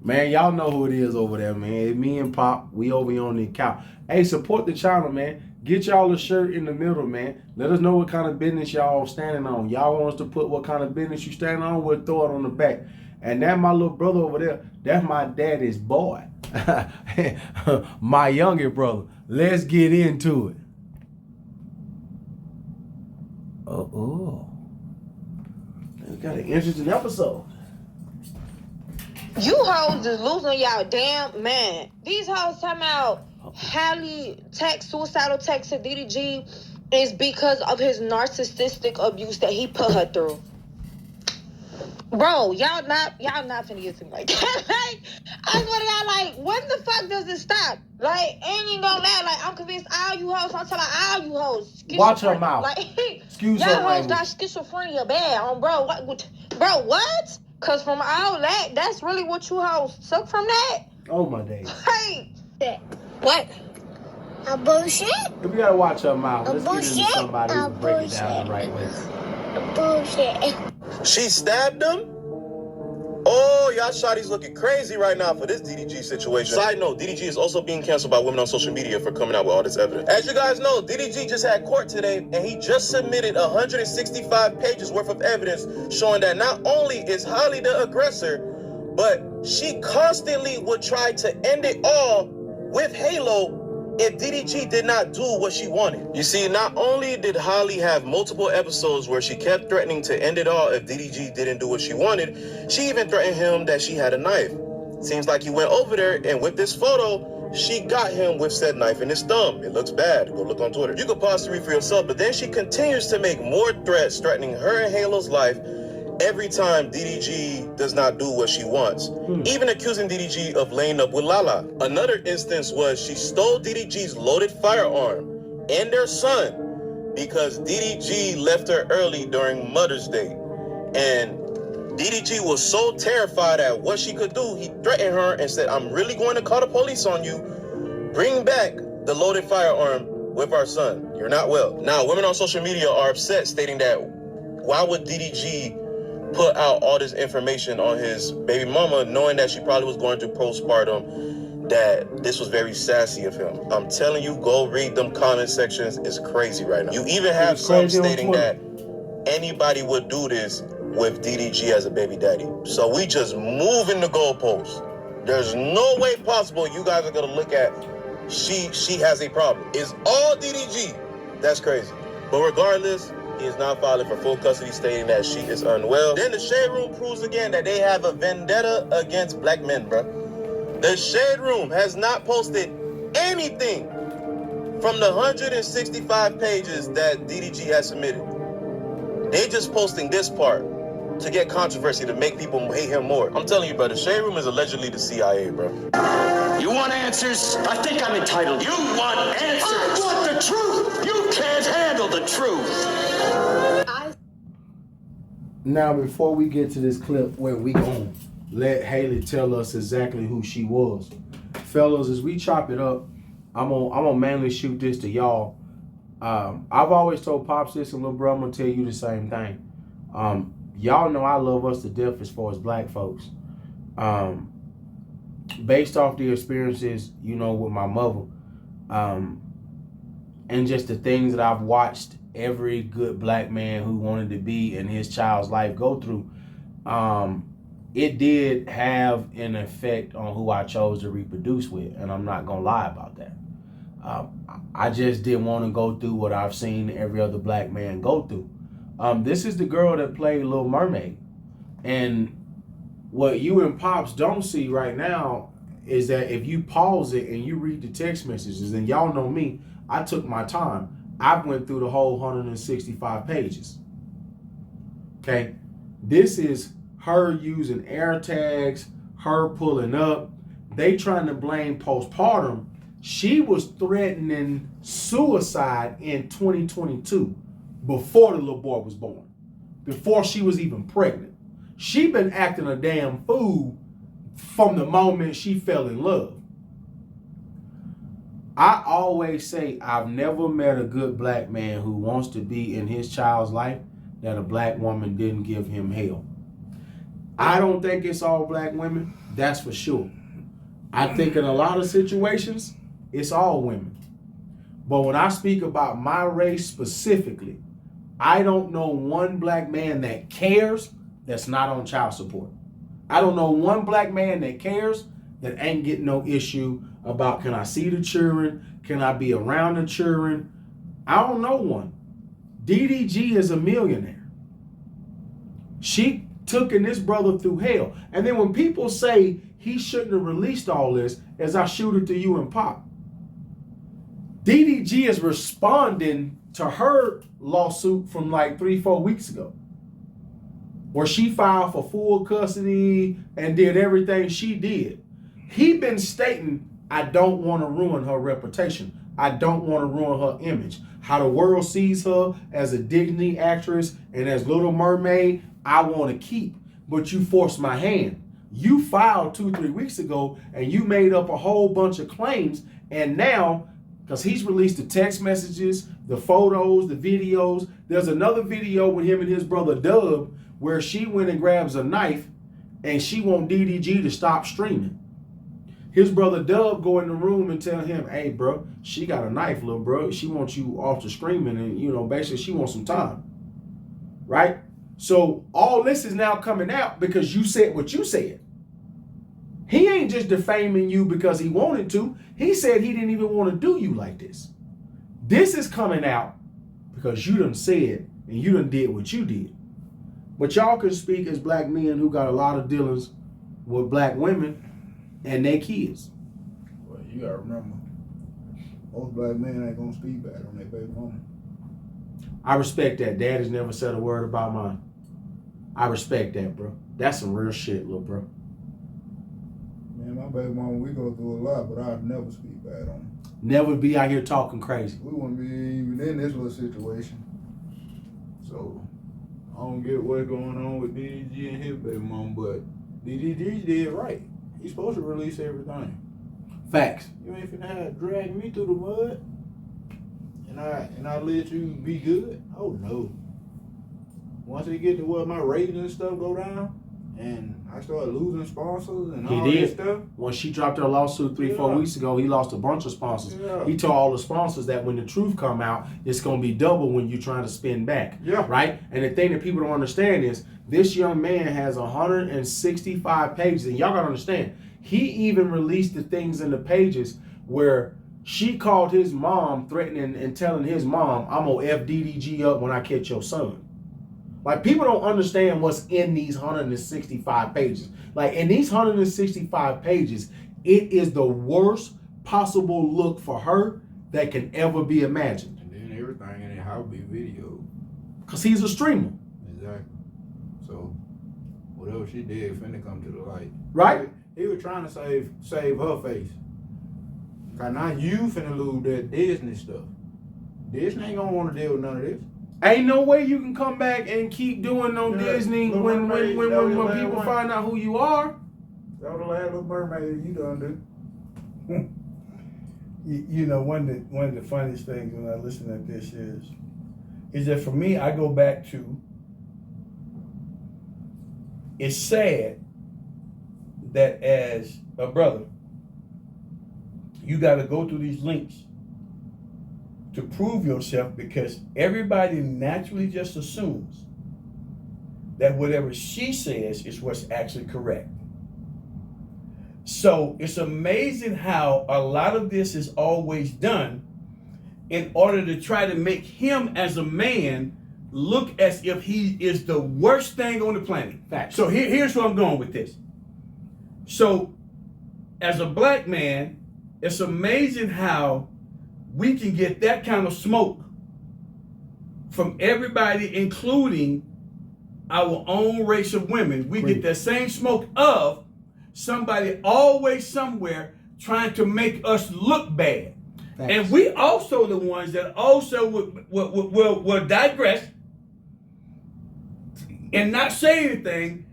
Man, y'all know who it is over there, man. Me and Pop, we over here on the account. Hey, support the channel, man. Get y'all a shirt in the middle, man. Let us know what kind of business y'all standing on. Y'all want us to put what kind of business you standing on, we'll throw it on the back. And that my little brother over there, that's my daddy's boy. My younger brother. Let's get into it. Oh. We got an interesting episode. You hoes is losing y'all damn man. These hoes talking about Halle suicidal text to DDG is because of his narcissistic abuse that he put her through. Bro, y'all not finna get to me like that. Like, I swear to God, like, when the fuck does it stop? Like, ain't even gonna lie. Like, I'm convinced all you hoes, I'm telling all you hoes. Watch her mouth. Like, Excuse her y'all hoes language. got schizophrenia bad, bro. Bro, what? Cause from all that, that's really what you hoes took from that? Oh my days. Hey. What? A bullshit? We gotta watch her mouth. A Let's get bullshit? into somebody who A can break it bullshit. down the right way. A bullshit. She stabbed him? Oh, y'all shawty's looking crazy right now for this DDG situation. Side note, DDG is also being canceled by women on social media for coming out with all this evidence. As you guys know, DDG just had court today, and he just submitted 165 pages worth of evidence showing that not only is Halle the aggressor, but she constantly would try to end it all with Halo if DDG did not do what she wanted. You see, not only did Halle have multiple episodes where she kept threatening to end it all if DDG didn't do what she wanted, she even threatened him that she had a knife. Seems like he went over there, and with this photo, she got him with said knife in his thumb. It looks bad. Go look on Twitter. You can pause to read for yourself, but then she continues to make more threats threatening her and Halo's life every time DDG does not do what she wants, even accusing DDG of laying up with Lala. Another instance was she stole DDG's loaded firearm and their son because DDG left her early during Mother's Day. And DDG was so terrified at what she could do, he threatened her and said, "I'm really going to call the police on you. Bring back the loaded firearm with our son. You're not well." Now, women on social media are upset, stating that why would DDG put out all this information on his baby mama, knowing that she probably was going through postpartum, that this was very sassy of him. I'm telling you, go read them comment sections. It's crazy right now. You even have some stating that anybody would do this with DDG as a baby daddy. So we just moving the goalposts. There's no way possible you guys are gonna look at she has a problem. It's all DDG. That's crazy. But regardless, he is not filing for full custody, stating that she is unwell. Then the Shade Room proves again that they have a vendetta against black men, bro. The Shade Room has not posted anything from the 165 pages that DDG has submitted. They just posting this part to get controversy, to make people hate him more. I'm telling you, bro, the Shade Room is allegedly the CIA, bro. You want answers? I think I'm entitled. You want answers? I want the truth. You can't handle the truth. Now, before we get to this clip where we gonna let Halle tell us exactly who she was, fellas, as we chop it up, I'm gonna mainly shoot this to y'all. I've always told Pops this, and little bro, I'm gonna tell you the same thing. Y'all know I love us to death as far as black folks. Based off the experiences, you know, with my mother, and just the things that I've watched every good black man who wanted to be in his child's life go through, it did have an effect on who I chose to reproduce with, and I'm not gonna lie about that. I just didn't want to go through what I've seen every other black man go through. This is the girl that played Little Mermaid, and what you and Pops don't see right now is that if you pause it and you read the text messages, and y'all know me, I took my time. I went through the whole 165 pages. Okay, this is her using air tags, her pulling up. They trying to blame postpartum. She was threatening suicide in 2022 before the little boy was born, before she was even pregnant. She been acting a damn fool from the moment she fell in love. I always say I've never met a good black man who wants to be in his child's life that a black woman didn't give him hell. I don't think it's all black women. That's for sure. I think in a lot of situations, it's all women. But when I speak about my race specifically, I don't know one black man that cares that's not on child support. I don't know one black man that cares that ain't getting no issue about, can I see the children? Can I be around the children? I don't know one. DDG is a millionaire. She took in this brother through hell. And then when people say he shouldn't have released all this, as I shoot it to you and Pop, DDG is responding to her lawsuit from like 3-4 weeks ago, where she filed for full custody and did everything she did. He been stating, I don't want to ruin her reputation. I don't want to ruin her image. How the world sees her as a Disney actress and as Little Mermaid, I want to keep. But you forced my hand. You filed 2-3 weeks ago and you made up a whole bunch of claims. And now, because he's released the text messages, the photos, the videos. There's another video with him and his brother Dub where she went and grabs a knife and she want DDG to stop streaming. His brother Dub go in the room and tell him, hey, bro, she got a knife, little bro. She wants you off the screaming and, you know, basically she wants some time, right? So all this is now coming out because you said what you said. He ain't just defaming you because he wanted to. He said he didn't even want to do you like this. This is coming out because you done said and you done did what you did. But y'all can speak as black men who got a lot of dealings with black women and their kids. Well, you gotta remember, most black men ain't gonna speak bad on their baby mama. I respect that. Dad has never said a word about mine. I respect that, bro. That's some real shit, little bro. Man, my baby mama, we go through a lot, but I'd never speak bad on her. Never be out here talking crazy. We wouldn't be even in this little situation. So, I don't get what's going on with DDG and his baby mama, but DDG did right. He's supposed to release everything. Facts. You ain't finna have drag me through the mud and I let you be good. Oh no. Once they get to where my ratings and stuff go down and I start losing sponsors and all that stuff. When she dropped her lawsuit 3-4 weeks ago, he lost a bunch of sponsors. Yeah. He told all the sponsors that when the truth come out, it's gonna be double when you're trying to spin back. Yeah. Right? And the thing that people don't understand is this young man has 165 pages, and y'all gotta understand, he even released the things in the pages where she called his mom, threatening and telling his mom, I'm gonna F DDG up when I catch your son. Like, people don't understand what's in these 165 pages. Like, in these 165 pages, it is the worst possible look for her that can ever be imagined. And then everything in it how be video. Because he's a streamer. Exactly. So, whatever she did finna come to the light. Right? He was trying to save her face. Cause now you finna lose that Disney stuff. Disney ain't gonna want to deal with none of this. Ain't no way you can come back and keep doing no Disney when people find out who you are. That was the last Little Mermaid you done do. You know, one of the funniest things when I listen to this is that for me, I go back to, it's sad that as a brother, you got to go through these links to prove yourself, because everybody naturally just assumes that whatever she says is what's actually correct. So it's amazing how a lot of this is always done in order to try to make him as a man look as if he is the worst thing on the planet. Fact. So here's where I'm going with this. So as a black man, it's amazing how we can get that kind of smoke from everybody, including our own race of women. We get that same smoke of somebody always somewhere trying to make us look bad. Thanks. And we also the ones that also will digress and not say anything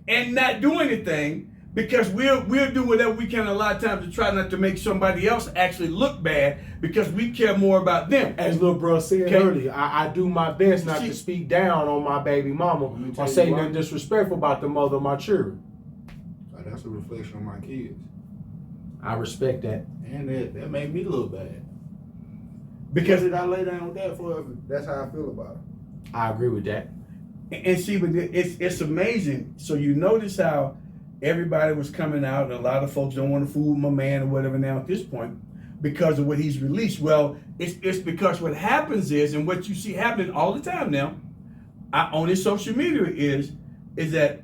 and not do anything Because we'll do whatever we can a lot of times to try not to make somebody else actually look bad because we care more about them. As little bro said Okay. earlier, I do my best not to speak down on my baby mama me or tell say you nothing why. disrespectful about the mother of my children. That's a reflection of my kids. I respect that. And that made me look bad. Because What did I lay down with that for? That's how I feel about it. I agree with that. And see, but it's amazing. So you notice how everybody was coming out, and a lot of folks don't want to fool my man or whatever now at this point because of what he's released. Well, it's because what happens is, and what you see happening all the time now on his social media is that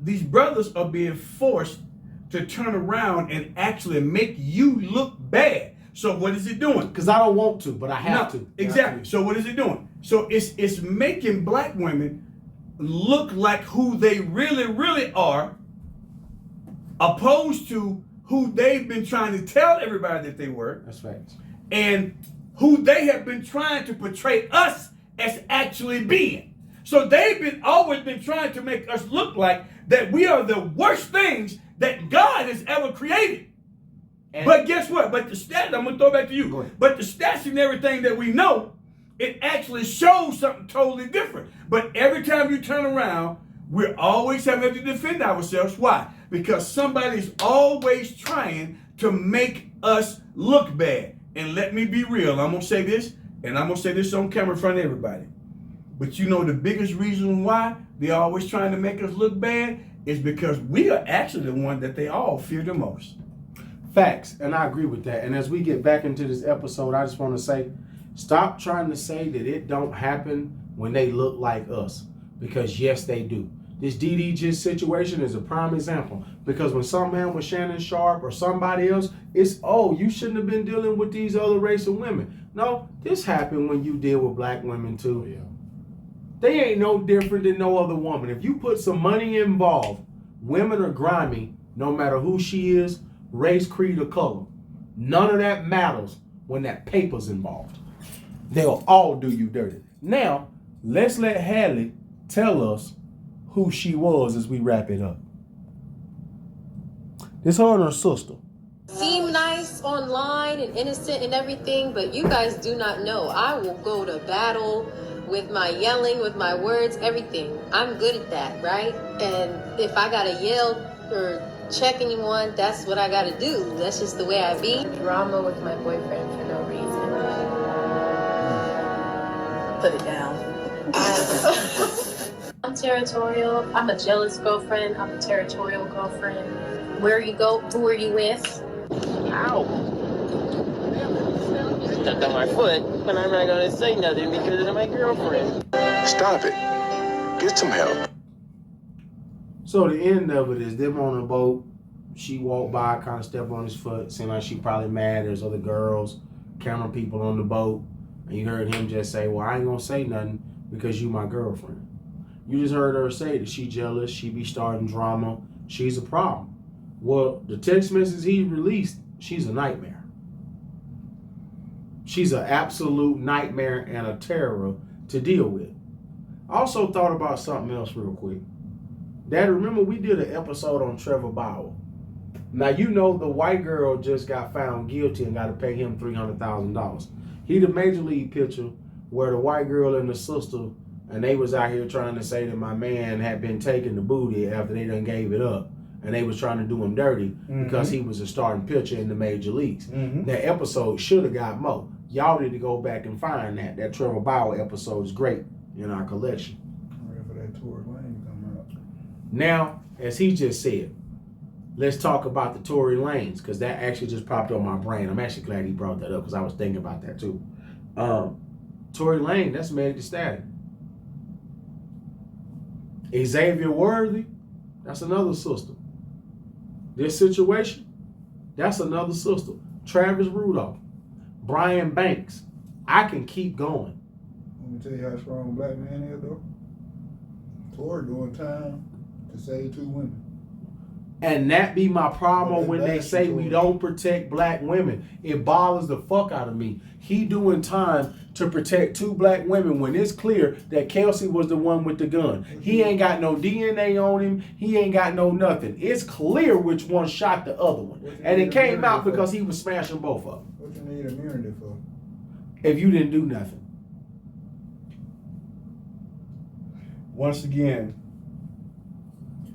these brothers are being forced to turn around and actually make you look bad. So what is it doing? Because I don't want to, but I have to. Exactly. So what is it doing? So it's making black women look like who they really are, opposed to who they've been trying to tell everybody that they were. That's facts. And who they have been trying to portray us as actually being. So they've always been trying to make us look like that we are the worst things that God has ever created. And but guess what? But the stats, I'm going to throw it back to you. Go ahead. But the stats and everything that we know, it actually shows something totally different. But every time you turn around, we're always having to defend ourselves. Why? Because somebody's always trying to make us look bad. And let me be real. I'm going to say this, and I'm going to say this on camera in front of everybody. But you know the biggest reason why they're always trying to make us look bad is because we are actually the one that they all fear the most. Facts, and I agree with that. And as we get back into this episode, I just want to say, stop trying to say that it don't happen when they look like us. Because yes, they do. This DDG situation is a prime example. Because when some man with Shannon Sharp or somebody else, it's, oh, you shouldn't have been dealing with these other race of women. No, this happened when you deal with black women too. Yeah. They ain't no different than no other woman. If you put some money involved, women are grimy, no matter who she is, race, creed, or color. None of that matters when that paper's involved. They'll all do you dirty. Now, let's let Halle tell us who she was as we wrap it up. This her and her sister. Seem nice online and innocent and everything, but you guys do not know. I will go to battle with my yelling, with my words, everything. I'm good at that, right? And if I gotta yell or check anyone, that's what I gotta do. That's just the way I be. Drama with my boyfriend for no reason. Put it down. I'm territorial. I'm a jealous girlfriend. I'm a territorial girlfriend. Where you go, who are you with? Ow! Stepped on my foot, but I'm not gonna say nothing because of my girlfriend. Stop it. Get some help. So the end of it is them on a boat. She walked by, kind of stepped on his foot. Seemed like she probably mad. There's other girls, camera people on the boat. And you heard him just say, well, I ain't gonna say nothing because you my girlfriend. You just heard her say that she jealous, she be starting drama, she's a problem. Well, the text message he released, she's a nightmare. She's an absolute nightmare and a terror to deal with. I also thought about something else real quick. Dad, remember we did an episode on Trevor Bauer. Now, you know the white girl just got found guilty and got to pay him $300,000. He the major league pitcher where the white girl and the sister, and they was out here trying to say that my man had been taking the booty after they done gave it up. And they was trying to do him dirty because he was a starting pitcher in the major leagues. That episode should have got more. Y'all need to go back and find that. That Trevor Bauer episode is great in our collection. I'm ready for that Tory Lane to come out. Now, as he just said, let's talk about the Tory Lanez, because that actually just popped on my brain. I'm actually glad he brought that up because I was thinking about that too. Tory Lanez, that's Meg Thee Stallion. Xavier Worthy, that's another sister. This situation, that's another sister. Travis Rudolph, Brian Banks. I can keep going. Let me tell you how strong a black man is, though. Tory doing time to save two women. And that be my problem when they That's say true. we don't protect black women. It bothers the fuck out of me. He doing time to protect 2 black women when it's clear that Kelsey was the one with the gun. He ain't got no DNA on him. He ain't got no nothing. It's clear which one shot the other one. And it came out because he was smashing both of them. What you need immunity for? If you didn't do nothing. Once again,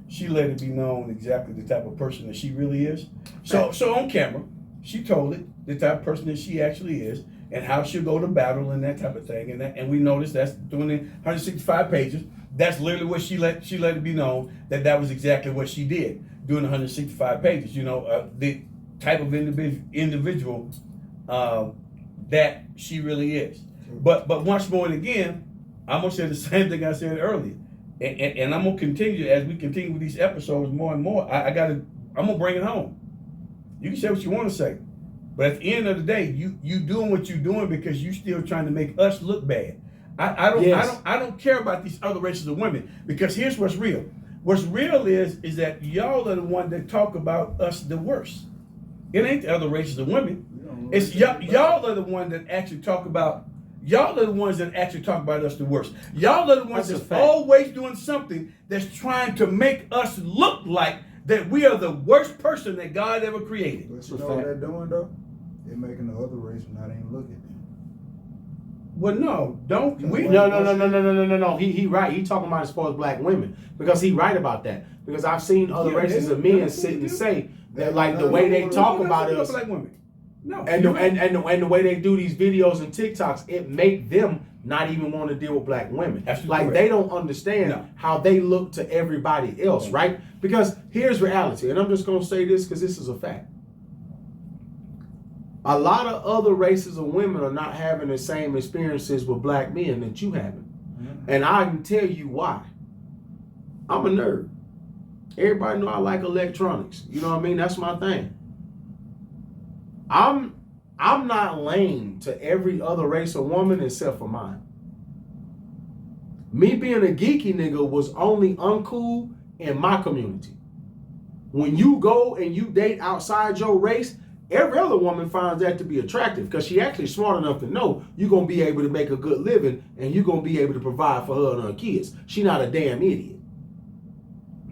she let it be known exactly the type of person that she really is. So on camera, she told it the type of person that she actually is and how she'll go to battle and that type of thing. And we noticed that's doing it 165 pages. That's literally what she let it be known that was exactly what she did doing 165 pages. You know, the type of individual that she really is. But once more and again, I'm gonna say the same thing I said earlier. And I'm gonna continue as we continue with these episodes more and more. I'm gonna bring it home. You can say what you want to say, but at the end of the day, you doing what you're doing because you still trying to make us look bad. I don't care about these other races of women because here's what's real. What's real is that y'all are the one that talk about us the worst. It ain't the other races of women. It's y'all are the one that actually talk about. Y'all are the ones that actually talk about us the worst. Y'all are the ones that's always doing something that's trying to make us look like that we are the worst person that God ever created. But you know what they're doing though? They're making the other race not even look at them. Well, no, don't. No. He right. He talking about as far as black women because he right about that. Because I've seen other races of men sit and say that like the way they talk about us. Black women. No, and the way they do these videos and TikToks, it make them not even want to deal with black women. Absolutely like correct. they don't understand how they look to everybody else, right? Because here's reality, and I'm just gonna say this because this is a fact. A lot of other races of women are not having the same experiences with black men that you having. Mm-hmm. And I can tell you why. I'm a nerd. Everybody know I like electronics. You know what I mean? That's my thing. I'm not lame to every other race of woman except for mine. Me being a geeky nigga was only uncool in my community. When you go and you date outside your race, every other woman finds that to be attractive because she actually smart enough to know you're going to be able to make a good living and you're going to be able to provide for her and her kids. She not a damn idiot.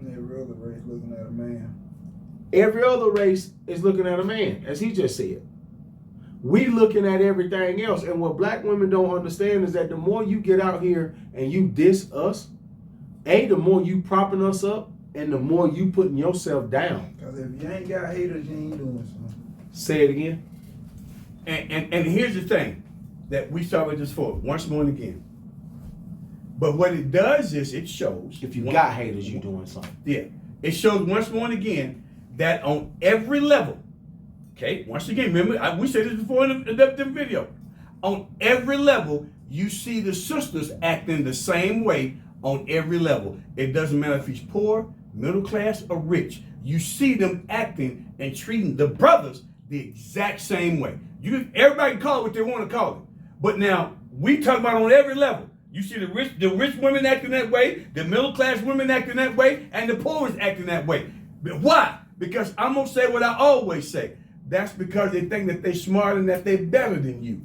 Every other race looking at a man. Every other race is looking at a man, as he just said. We looking at everything else. And what black women don't understand is that the more you get out here and you diss us, the more you propping us up and the more you putting yourself down. Because if you ain't got haters, you ain't doing something. Say it again. And here's the thing that we started this for once more and again. But what it does is it shows. If you got haters, you doing something. Yeah. It shows once more and again that on every level, okay, once again, remember, we said this before in the video. On every level, you see the sisters acting the same way on every level. It doesn't matter if he's poor, middle class, or rich. You see them acting and treating the brothers the exact same way. Everybody can call it what they want to call it. But now, we talk about on every level. You see the rich women acting that way, the middle class women acting that way, and the poor is acting that way. But why? Because I'm going to say what I always say. That's because they think that they're smart and that they're better than you.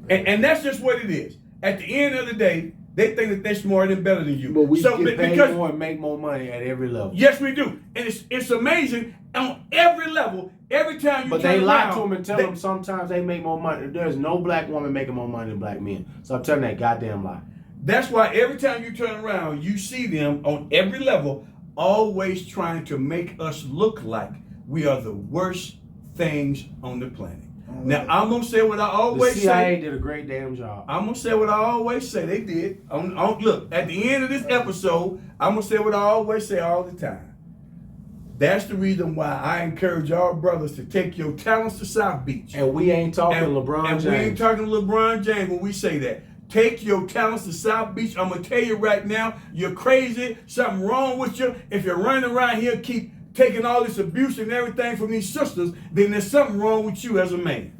And that's just what it is. At the end of the day, they think that they're smarter and better than you. But we get paid more and make more money at every level. Yes, we do. And it's amazing on every level, every time you But turn they lie around, to them and tell them sometimes they make more money. There's no black woman making more money than black men. So I'm telling that goddamn lie. That's why every time you turn around, you see them on every level always trying to make us look like we are the worst things on the planet. Now, I'm going to say what I always say. The CIA did a great damn job. I'm going to say what I always say. They did. Look, at the end of this episode, I'm going to say what I always say all the time. That's the reason why I encourage our brothers to take your talents to South Beach. And we ain't talking LeBron James. And we ain't talking LeBron James when we say that. Take your talents to South Beach. I'm going to tell you right now, you're crazy. Something wrong with you. If you're running around here, keep taking all this abuse and everything from these sisters, then there's something wrong with you as a man.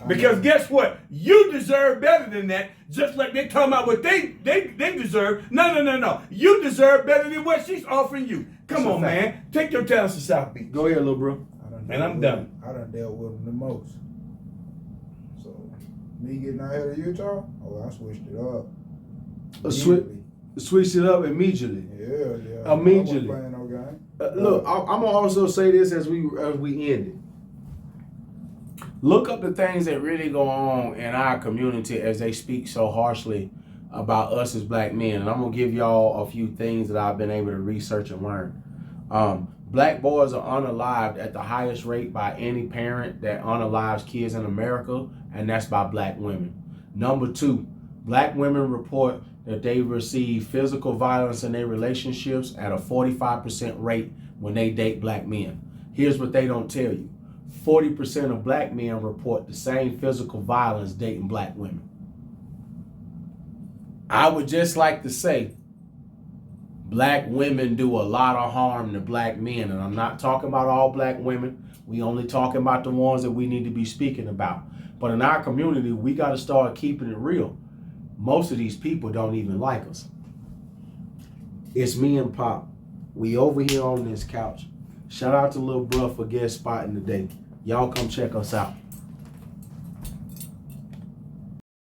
Because guess what? You deserve better than that, just like they're talking about what they deserve. No. You deserve better than what she's offering you. Come on, man. Take your talents to South Beach. Go ahead, little bro. And I'm done. I done dealt with them the most. So, me getting out here to Utah, I switched it up. Switched it up immediately. Yeah. Immediately. I wasn't playing no game. Look, I'm gonna also say this as we end it. Look up the things that really go on in our community as they speak so harshly about us as black men. And I'm gonna give y'all a few things that I've been able to research and learn. Black boys are unalived at the highest rate by any parent that unalives kids in America, and that's by black women. Number 2, black women report that they receive physical violence in their relationships at a 45% rate when they date black men. Here's what they don't tell you. 40% of black men report the same physical violence dating black women. I would just like to say, black women do a lot of harm to black men. And I'm not talking about all black women. We only talking about the ones that we need to be speaking about. But in our community, we got to start keeping it real. Most of these people don't even like us. It's me and Pop. We over here on this couch. Shout out to Lil Bruh for guest spotting today. Y'all come check us out.